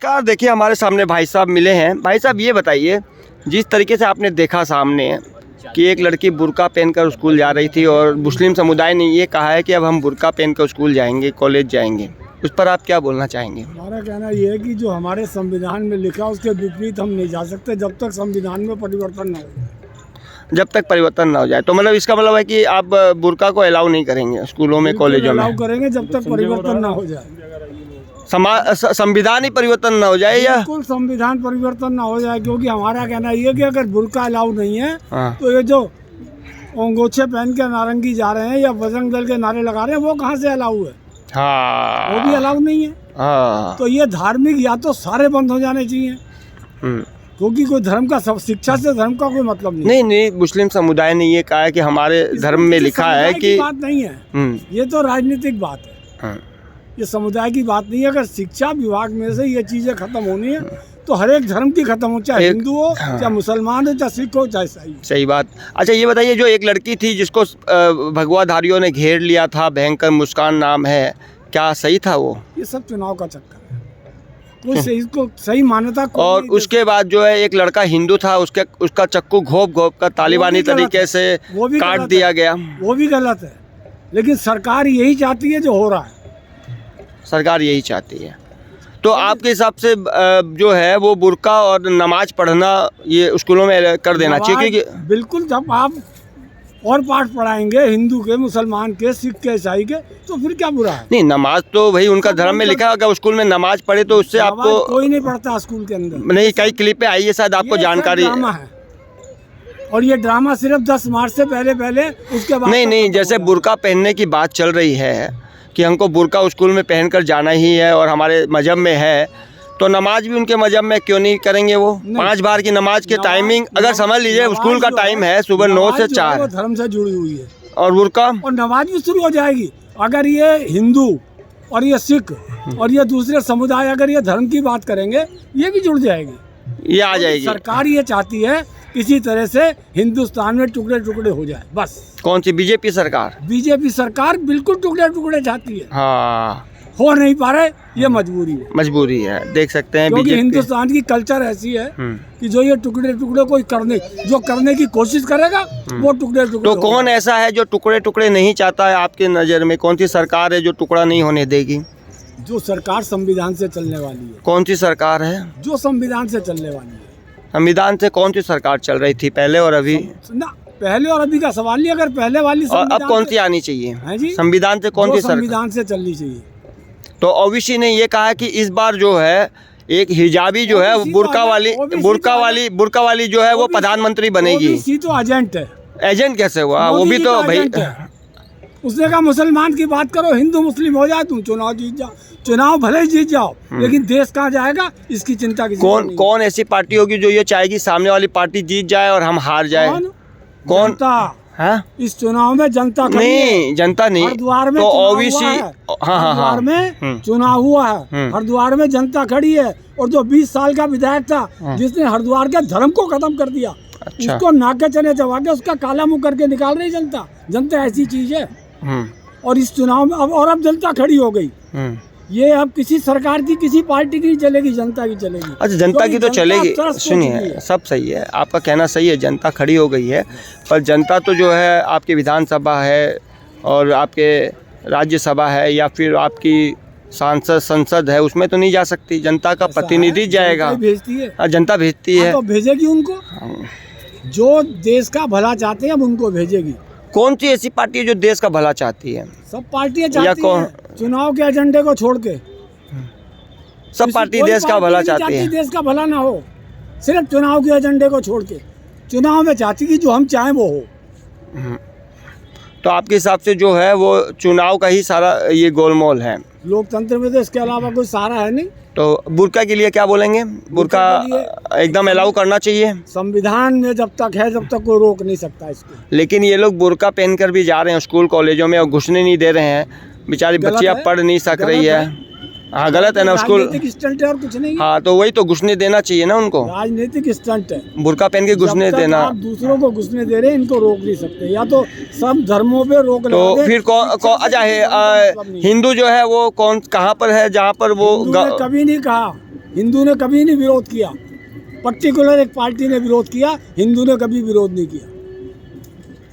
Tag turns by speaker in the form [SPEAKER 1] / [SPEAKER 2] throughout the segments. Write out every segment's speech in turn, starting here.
[SPEAKER 1] नमस्कार। देखिए हमारे सामने भाई साहब मिले हैं। भाई साहब ये बताइए, जिस तरीके से आपने देखा सामने कि एक लड़की बुर्का पहनकर स्कूल जा रही थी और मुस्लिम समुदाय ने ये कहा है कि अब हम बुर्का पहनकर स्कूल जाएंगे, कॉलेज जाएंगे, उस पर आप क्या बोलना चाहेंगे?
[SPEAKER 2] हमारा कहना ये है कि जो हमारे संविधान में लिखा उसके विपरीत हम नहीं जा सकते जब तक संविधान में परिवर्तन न हो।
[SPEAKER 1] जब तक परिवर्तन ना हो जाए, तो मतलब इसका मतलब है कि आप बुर्का को अलाउ नहीं करेंगे स्कूलों में, कॉलेजों में?
[SPEAKER 2] अलाउ करेंगे जब तक परिवर्तन ना हो जाए।
[SPEAKER 1] संविधान ही परिवर्तन ना हो जाए या
[SPEAKER 2] बिल्कुल संविधान परिवर्तन ना हो जाए, क्योंकि हमारा कहना ये है कि अगर बुर्का अलाउ नहीं है
[SPEAKER 1] हाँ।
[SPEAKER 2] तो ये जो अंगोछे पहन के नारंगी जा रहे हैं या बजरंग दल के नारे लगा रहे हैं वो कहाँ से अलाउ है?
[SPEAKER 1] हाँ,
[SPEAKER 2] वो भी अलाउ नहीं है।
[SPEAKER 1] हाँ।
[SPEAKER 2] तो ये धार्मिक या तो सारे बंद हो जाने चाहिए, क्योंकि कोई धर्म का शिक्षा से धर्म का कोई मतलब नहीं।
[SPEAKER 1] नहीं, मुस्लिम समुदाय ने ये कहा है कि हमारे धर्म में लिखा है कि
[SPEAKER 2] बात नहीं है, ये तो राजनीतिक बात है।
[SPEAKER 1] हाँ।
[SPEAKER 2] ये समुदाय की बात नहीं है। अगर शिक्षा विभाग में से ये चीजें खत्म होनी है तो हर एक धर्म की खत्म हो, चाहे हिंदू हो, चाहे मुसलमान हो, चाहे सिख हो, चाहे ईसाई।
[SPEAKER 1] सही बात। अच्छा ये बताइए, जो एक लड़की थी जिसको भगवाधारियों ने घेर लिया था, भयंकर मुस्कान नाम है, क्या सही था वो?
[SPEAKER 2] ये सब चुनाव का चक्कर है, कोई सही इसको सही मान्यता
[SPEAKER 1] और उसके बाद जो है एक लड़का हिंदू था, उसका चक्कू घोप कर तालिबानी तरीके से काट दिया गया।
[SPEAKER 2] वो भी गलत है, लेकिन सरकार यही चाहती है जो हो रहा है।
[SPEAKER 1] सरकार यही चाहती है, तो आपके हिसाब से जो है वो बुर्का और नमाज पढ़ना ये स्कूलों में कर देना चाहिए? क्योंकि
[SPEAKER 2] बिल्कुल, जब आप और पाठ पढ़ाएंगे हिंदू के, मुसलमान के, सिख के, ईसाई के, तो फिर क्या बुरा है?
[SPEAKER 1] नहीं, नमाज तो भाई उनका धर्म में लिखा है, अगर स्कूल में नमाज पढ़े तो उससे आपको
[SPEAKER 2] कोई नहीं पढ़ता स्कूल के अंदर।
[SPEAKER 1] नहीं, कई क्लिपें आई है, शायद आपको जानकारी
[SPEAKER 2] ड्रामा है, और ये ड्रामा सिर्फ 10 मार्च से पहले उसके बाद
[SPEAKER 1] नहीं, जैसे बुर्का पहनने की बात चल रही है कि हमको बुर्का स्कूल में पहनकर जाना ही है और हमारे मजहब में है, तो नमाज भी उनके मजहब में क्यों नहीं करेंगे? वो 5 बार की नमाज के टाइमिंग, अगर समझ लीजिए स्कूल का टाइम है सुबह 9 से 4,
[SPEAKER 2] धर्म से जुड़ी हुई है,
[SPEAKER 1] और बुर्का
[SPEAKER 2] और नमाज भी शुरू हो जाएगी। अगर ये हिंदू और ये सिख और ये दूसरे समुदाय अगर ये धर्म की बात करेंगे, ये भी जुड़ जाएगी,
[SPEAKER 1] ये आ जाएगी।
[SPEAKER 2] सरकार ये चाहती है किसी तरह से हिंदुस्तान में टुकड़े टुकड़े हो जाए, बस।
[SPEAKER 1] कौन सी? बीजेपी सरकार?
[SPEAKER 2] बीजेपी सरकार बिल्कुल टुकड़े टुकड़े चाहती है।
[SPEAKER 1] हाँ,
[SPEAKER 2] हो नहीं पा रहे, ये मजबूरी है,
[SPEAKER 1] देख सकते हैं।
[SPEAKER 2] क्योंकि हिंदुस्तान की कल्चर ऐसी है कि जो ये टुकड़े टुकड़े कोई करने की कोशिश करेगा वो टुकड़े टुकड़े।
[SPEAKER 1] तो कौन ऐसा है जो टुकड़े टुकड़े नहीं चाहता है आपके नज़र में? कौन सी सरकार है जो टुकड़ा नहीं होने देगी?
[SPEAKER 2] जो सरकार संविधान से चलने वाली है।
[SPEAKER 1] कौन सी सरकार है जो
[SPEAKER 2] संविधान से चलने वाली है?
[SPEAKER 1] संविधान से कौन सी सरकार चल रही थी पहले और अभी?
[SPEAKER 2] ना, पहले और अभी का सवाल नहीं। अगर पहले वाली
[SPEAKER 1] और अब कौन सी आनी चाहिए? संविधान से कौन सी सरकार?
[SPEAKER 2] संविधान से चलनी चाहिए।
[SPEAKER 1] तो ओवैसी ने ये कहा कि इस बार जो है एक हिजाबी जो है बुर्का वाली जो है वो प्रधानमंत्री बनेगी।
[SPEAKER 2] ओबीसी तो एजेंट है।
[SPEAKER 1] एजेंट कैसे हुआ? वो भी तो भाई,
[SPEAKER 2] उसने कहा मुसलमान की बात करो, हिंदू मुस्लिम हो जाए, तुम चुनाव जीत जाओ, चुनाव भले ही जीत जाओ, लेकिन देश कहाँ जाएगा इसकी चिंता की।
[SPEAKER 1] कौन ऐसी पार्टी होगी जो ये चाहेगी सामने वाली पार्टी जीत जाए और हम हार जाए? कौन?
[SPEAKER 2] जनता।
[SPEAKER 1] हाँ?
[SPEAKER 2] इस चुनाव में जनता
[SPEAKER 1] नहीं, जनता नहीं,
[SPEAKER 2] हरिद्वार में
[SPEAKER 1] तो ओबीसी।
[SPEAKER 2] हरिद्वार में चुनाव हुआ है, हरिद्वार में जनता खड़ी है, और जो 20 साल का विधायक था जिसने हरिद्वार के धर्म को खत्म कर दिया, उसको नाके चने चबा के उसका काला मुंह करके निकाल रही जनता। जनता ऐसी चीज है। और इस चुनाव में अब जनता खड़ी हो गई। ये अब किसी सरकार की, किसी पार्टी की नहीं चलेगी, जनता की चलेगी।
[SPEAKER 1] अच्छा, जनता की तो चलेगी। सुनिए, सब सही है, आपका कहना सही है, जनता खड़ी हो गई है, पर जनता तो जो है आपकी विधानसभा है और आपके राज्यसभा है या फिर आपकी संसद है, उसमें तो नहीं जा सकती। जनता का प्रतिनिधि जाएगा,
[SPEAKER 2] भेजती है
[SPEAKER 1] जनता भेजती है,
[SPEAKER 2] तो भेजेगी उनको। जो देश का भला चाहते हैं अब उनको भेजेगी।
[SPEAKER 1] कौन सी ऐसी पार्टी है जो देश का भला चाहती है?
[SPEAKER 2] सब पार्टियां चाहती हैं, चुनाव के एजेंडे को छोड़ के
[SPEAKER 1] सब पार्टी देश का भला चाहती है।
[SPEAKER 2] देश का भला ना हो, सिर्फ चुनाव के एजेंडे को छोड़ के। चुनाव में चाहती कि जो हम चाहें वो हो।
[SPEAKER 1] तो आपके हिसाब से जो है वो चुनाव का ही सारा ये गोलमोल है
[SPEAKER 2] लोकतंत्र में, तो इसके अलावा कोई सहारा है नहीं।
[SPEAKER 1] तो बुर्का के लिए क्या बोलेंगे? बुर्का एकदम अलाउ करना चाहिए।
[SPEAKER 2] संविधान में जब तक है, जब तक कोई रोक नहीं सकता इसको।
[SPEAKER 1] लेकिन ये लोग बुर्का पहनकर भी जा रहे हैं स्कूल कॉलेजों में और घुसने नहीं दे रहे हैं। बेचारी बच्चियां पढ़ नहीं सक रही है। हाँ, गलत है ना स्कूल?
[SPEAKER 2] राजनीतिक स्टंट है और कुछ नहीं।
[SPEAKER 1] हाँ, तो वही तो, घुसने देना चाहिए ना उनको।
[SPEAKER 2] राजनीतिक स्टंट है,
[SPEAKER 1] बुर्का पहन के घुसने देना।
[SPEAKER 2] आप दूसरों को घुसने दे रहे हैं, इनको रोक नहीं सकते। या तो सब धर्मों पे रोक
[SPEAKER 1] तो फिर अच्छा है, हिंदू जो है वो कहाँ पर है जहाँ पर वो
[SPEAKER 2] कभी नहीं कहा हिंदू ने कभी नहीं विरोध किया, पर्टिकुलर एक पार्टी ने विरोध किया, हिंदू ने कभी विरोध नहीं किया,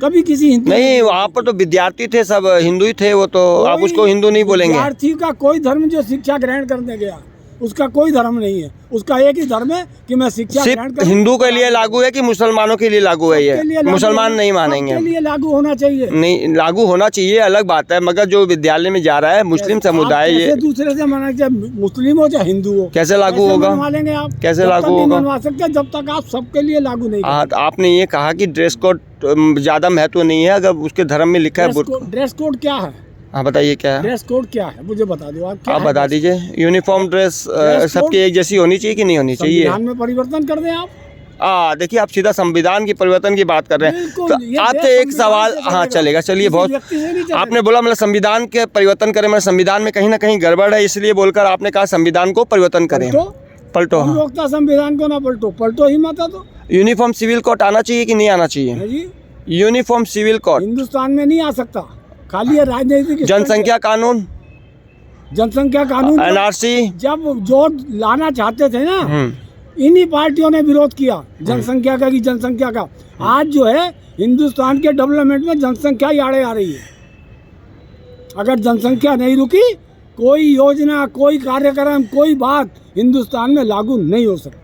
[SPEAKER 2] कभी किसी हिंदू
[SPEAKER 1] नहीं, वहाँ पर तो विद्यार्थी थे, सब हिंदू ही थे, वो तो आप उसको हिंदू नहीं बोलेंगे।
[SPEAKER 2] विद्यार्थी का कोई धर्म जो शिक्षा ग्रहण करने गया उसका कोई धर्म नहीं है, उसका एक ही धर्म है कि मैं शिक्षा ग्रहण
[SPEAKER 1] सिर्फ
[SPEAKER 2] करूं।
[SPEAKER 1] हिंदू के लिए लागू है कि मुसलमानों के लिए लागू है? ये मुसलमान नहीं मानेंगे।
[SPEAKER 2] सबके लिए लागू होना चाहिए।
[SPEAKER 1] नहीं, लागू होना चाहिए अलग बात है, मगर जो विद्यालय में जा रहा है मुस्लिम समुदाय, ये
[SPEAKER 2] दूसरे से मना, चाहे मुस्लिम हो चाहे हिंदू हो,
[SPEAKER 1] कैसे लागू होगा?
[SPEAKER 2] मनवा लेंगे आप?
[SPEAKER 1] कैसे लागू होगा?
[SPEAKER 2] मनवा सकते जब तक आप सबके लिए लागू नहीं
[SPEAKER 1] हाँ, तो आपने ये कहा कि ड्रेस कोड ज्यादा महत्व नहीं है, अगर उसके धर्म में लिखा है।
[SPEAKER 2] ड्रेस कोड क्या है?
[SPEAKER 1] हाँ बताइए क्या है?
[SPEAKER 2] ड्रेस कोड क्या है मुझे बता दो
[SPEAKER 1] आप बता दीजिए। यूनिफॉर्म ड्रेस सबकी एक जैसी होनी चाहिए कि नहीं होनी चाहिए?
[SPEAKER 2] संविधान में परिवर्तन कर दें आप।
[SPEAKER 1] देखिए, आप सीधा संविधान की परिवर्तन की बात कर रहे हैं, तो आपसे एक सवाल, हाँ चलेगा, चलिए। बहुत आपने बोला मतलब संविधान के परिवर्तन करें, मतलब संविधान में कहीं ना कहीं गड़बड़ है, इसलिए बोलकर आपने कहा संविधान को परिवर्तन करें। पलटो।
[SPEAKER 2] रोकता संविधान को ना पलटो, पलटो ही मत। तो
[SPEAKER 1] यूनिफॉर्म सिविल कोड आना चाहिए कि नहीं आना चाहिए? यूनिफॉर्म सिविल कोड
[SPEAKER 2] हिंदुस्तान में नहीं आ सकता, खाली है राजनीतिक।
[SPEAKER 1] जनसंख्या कानून, एनआरसी
[SPEAKER 2] जब जो लाना चाहते थे ना, इन्हीं पार्टियों ने विरोध किया जनसंख्या का, कि जनसंख्या का। आज जो है हिंदुस्तान के डेवलपमेंट में जनसंख्या ही आड़े आ रही है। अगर जनसंख्या नहीं रुकी, कोई योजना, कोई कार्यक्रम, कोई बात हिंदुस्तान में लागू नहीं हो सकती।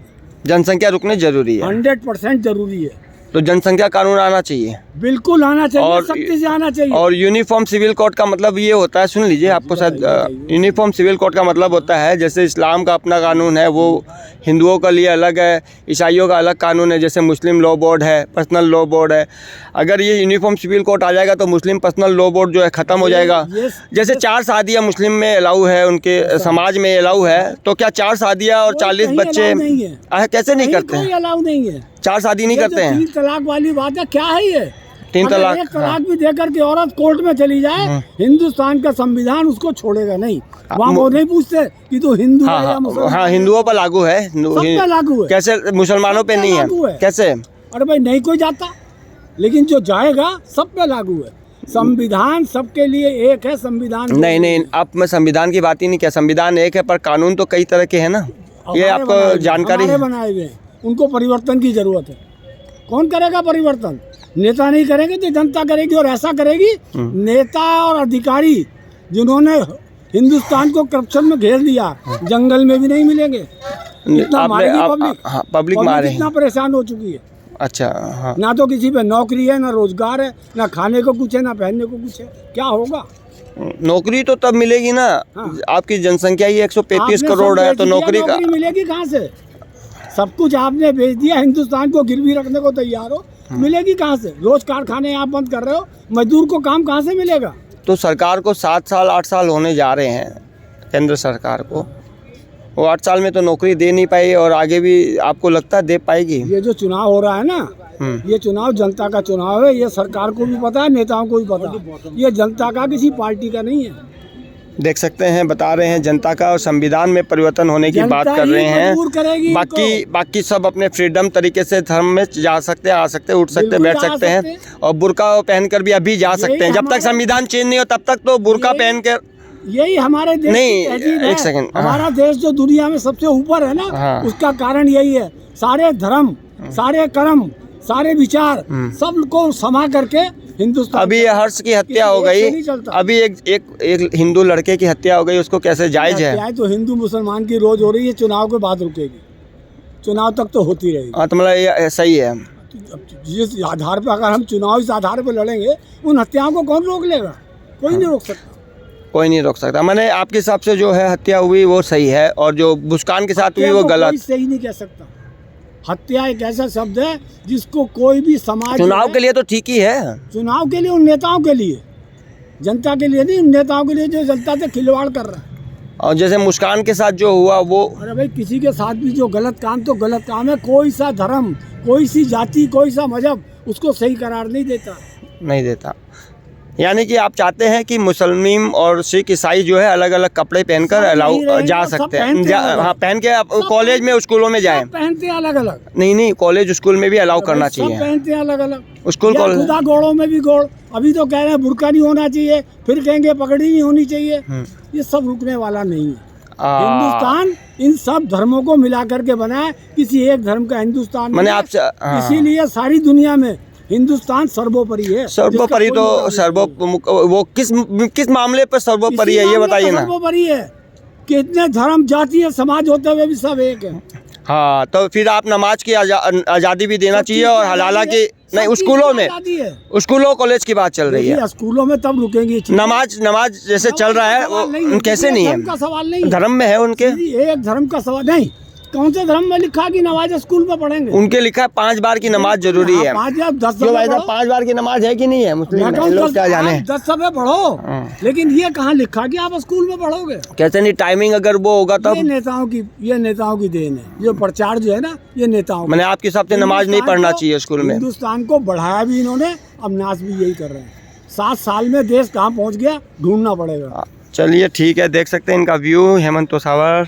[SPEAKER 1] जनसंख्या रुकने जरूरी है,
[SPEAKER 2] 100% जरूरी है।
[SPEAKER 1] तो जनसंख्या कानून आना चाहिए,
[SPEAKER 2] बिल्कुल आना चाहिए, सख्ती से आना चाहिए।
[SPEAKER 1] और यूनिफॉर्म सिविल कोड का मतलब ये होता है, सुन लीजिए, आपको शायद यूनिफॉर्म सिविल कोड का मतलब होता है, जैसे इस्लाम का अपना कानून है, वो हिंदुओं के लिए अलग है, ईसाइयों का अलग कानून है, जैसे मुस्लिम लॉ बोर्ड है, पर्सनल लॉ बोर्ड है। अगर ये यूनिफॉर्म सिविल कोड आ जाएगा तो मुस्लिम पर्सनल लॉ बोर्ड जो है ख़त्म हो जाएगा। जैसे 4 शादियाँ मुस्लिम में अलाउ है, उनके समाज में अलाउ है, तो क्या 4 शादियाँ और 40 बच्चे कैसे नहीं करते हैं?
[SPEAKER 2] अलाउ नहीं है,
[SPEAKER 1] 4 शादी नहीं करते हैं।
[SPEAKER 2] 3 तलाक वाली बात है, क्या है ये?
[SPEAKER 1] 3 तलाक,
[SPEAKER 2] 1 तलाक भी देकर के औरत कोर्ट में चली जाए, हिंदुस्तान का संविधान उसको छोड़ेगा नहीं। वहाँ वो नहीं पूछते कि तू हिंदू है या मुसलमान।
[SPEAKER 1] हाँ, हिंदुओं पर लागू है,
[SPEAKER 2] सब पे लागू है।
[SPEAKER 1] कैसे मुसलमानों पे नहीं है? कैसे?
[SPEAKER 2] अरे भाई, नहीं कोई जाता, लेकिन जो जाएगा सब पे लागू है। संविधान सबके लिए एक है, संविधान
[SPEAKER 1] नहीं, अब मैं संविधान की बात ही नहीं किया। संविधान एक है, पर कानून तो कई तरह के हैं ना, ये आपको जानकारी है।
[SPEAKER 2] बनाए हुए, उनको परिवर्तन की जरूरत है। कौन करेगा परिवर्तन? नेता नहीं करेंगे तो जनता करेगी, और ऐसा करेगी। नेता और अधिकारी जिन्होंने हिंदुस्तान को करप्शन में घेर दिया, जंगल में भी नहीं मिलेंगे। पब्लिक मारे, इतना परेशान हो चुकी है।
[SPEAKER 1] अच्छा, हाँ।
[SPEAKER 2] ना तो किसी पे नौकरी है, ना रोजगार है, ना खाने को कुछ है, ना पहनने को कुछ है। क्या होगा?
[SPEAKER 1] नौकरी तो तब मिलेगी ना, आपकी जनसंख्या ही 135 करोड़ है, तो नौकरी
[SPEAKER 2] मिलेगी कहाँ से? सब कुछ आपने बेच दिया, हिंदुस्तान को गिरवी रखने को तैयार हो, मिलेगी कहाँ से? रोज कारखाने आप बंद कर रहे हो, मजदूर को काम कहाँ से मिलेगा?
[SPEAKER 1] तो सरकार को 7 साल 8 साल होने जा रहे हैं, केंद्र सरकार को, वो 8 साल में तो नौकरी दे नहीं पाई, और आगे भी आपको लगता है दे पाएगी?
[SPEAKER 2] ये जो चुनाव हो रहा है ना, ये चुनाव जनता का चुनाव है, ये सरकार को भी पता है, नेताओं को भी पता है, ये जनता का, किसी पार्टी का नहीं है।
[SPEAKER 1] देख सकते हैं, बता रहे हैं जनता का, और संविधान में परिवर्तन होने की बात कर रहे हैं। बाकी सब अपने फ्रीडम तरीके से धर्म में जा सकते हैं, आ सकते हैं, उठ सकते हैं, बैठ सकते हैं, और बुर्का पहनकर भी अभी जा सकते हैं। जब तक संविधान चेंज नहीं हो तब तक तो बुर्का पहन कर।
[SPEAKER 2] यही हमारे देश
[SPEAKER 1] नहीं, एक सेकंड,
[SPEAKER 2] हमारा देश जो दुनिया में सबसे ऊपर है ना, उसका कारण यही है। सारे धर्म, सारे कर्म, सारे विचार सबको समा करके हिंदुस्तान।
[SPEAKER 1] अभी हर्ष की हत्या हो गई, अभी एक हिंदू लड़के की हत्या हो गई, उसको कैसे जायज है?
[SPEAKER 2] तो हिंदू मुसलमान की रोज हो रही है, चुनाव के बाद रुकेगी, चुनाव तक तो होती रहेगी।
[SPEAKER 1] हाँ, तो मतलब ये सही है।
[SPEAKER 2] जिस आधार पर, अगर हम चुनाव इस आधार पर लड़ेंगे, उन हत्याओं को कौन रोक लेगा? कोई नहीं रोक सकता,
[SPEAKER 1] कोई नहीं रोक सकता। मैंने आपके हिसाब से जो है हत्या हुई वो सही है, और जो मुस्कान के साथ हुई वो गलत।
[SPEAKER 2] सही नहीं कह सकता। हत्या एक ऐसा शब्द है जिसको कोई भी समाज,
[SPEAKER 1] चुनाव के लिए तो ठीक ही है,
[SPEAKER 2] चुनाव के लिए, उन नेताओं के लिए, जनता के लिए नहीं, उन नेताओं के लिए जो जनता से खिलवाड़ कर रहा है।
[SPEAKER 1] और जैसे मुस्कान के साथ जो हुआ वो,
[SPEAKER 2] अरे भाई, किसी के साथ भी जो गलत काम तो गलत काम है। कोई सा धर्म, कोई सी जाति, कोई सा मजहब उसको सही करार नहीं देता।
[SPEAKER 1] यानी कि आप चाहते हैं कि मुस्लिम और सिख ईसाई जो है अलग अलग कपड़े पहनकर अलाउ जा सकते हैं। हाँ, पहन के आप कॉलेज में, स्कूलों में जाएं।
[SPEAKER 2] पहनते अलग अलग,
[SPEAKER 1] नहीं, कॉलेज स्कूल में भी अलाउ करना चाहिए।
[SPEAKER 2] पहनते अलग अलग,
[SPEAKER 1] स्कूल कॉलेज,
[SPEAKER 2] खुदा गोड़ों में भी गोड़। अभी तो कह रहे हैं बुर्का नहीं होना चाहिए, फिर कहेंगे पगड़ी नहीं होनी चाहिए। ये सब रुकने वाला नहीं है। हिंदुस्तान इन सब धर्मों को मिला करके बना है, किसी एक धर्म का हिंदुस्तान
[SPEAKER 1] मैंने
[SPEAKER 2] नहीं
[SPEAKER 1] आपसे
[SPEAKER 2] है। इसीलिए सारी दुनिया में हिंदुस्तान सर्वोपरि है।
[SPEAKER 1] सर्वोपरि तो वो किस मामले पर सर्वोपरि है ये बताइए ना।
[SPEAKER 2] सर्वोपरि है कि इतने धर्म जातीय समाज होते हुए भी सब एक है।
[SPEAKER 1] हाँ, तो फिर आप नमाज की आज़ादी भी देना चाहिए और हालांकि नहीं स्कूलों कॉलेज की बात चल रही है।
[SPEAKER 2] स्कूलों में तब रुकेंगी
[SPEAKER 1] नमाज जैसे चल रहा है वो कैसे नहीं है,
[SPEAKER 2] का सवाल नहीं,
[SPEAKER 1] धर्म में है उनके
[SPEAKER 2] एक धर्म का सवाल नहीं। कौन से धर्म में लिखा कि नमाज स्कूल में पढ़ेंगे?
[SPEAKER 1] उनके लिखा है 5 बार की नमाज जरूरी है।
[SPEAKER 2] 5 या 10
[SPEAKER 1] क्यों भाई साहब 5 बार की नमाज है कि नहीं है? मुस्लिम लोग क्या जाने।
[SPEAKER 2] 10 सफे पढ़ो, लेकिन ये कहाँ लिखा कि आप स्कूल में पढ़ोगे?
[SPEAKER 1] कैसे नहीं, टाइमिंग अगर वो होगा तब।
[SPEAKER 2] ये नेताओं की देन है, जो प्रचार जो है ना ये नेताओं।
[SPEAKER 1] मैंने आपके हिसाब से नमाज नहीं पढ़ना चाहिए स्कूल में।
[SPEAKER 2] हिंदुस्तान को बढ़ाया भी इन्होंने, अब नाश भी यही कर रहे हैं। 7 साल में देश कहाँ पहुँच गया ढूंढना पड़ेगा।
[SPEAKER 1] चलिए ठीक है, देख सकते हैं इनका व्यू। हेमंत तोसावर।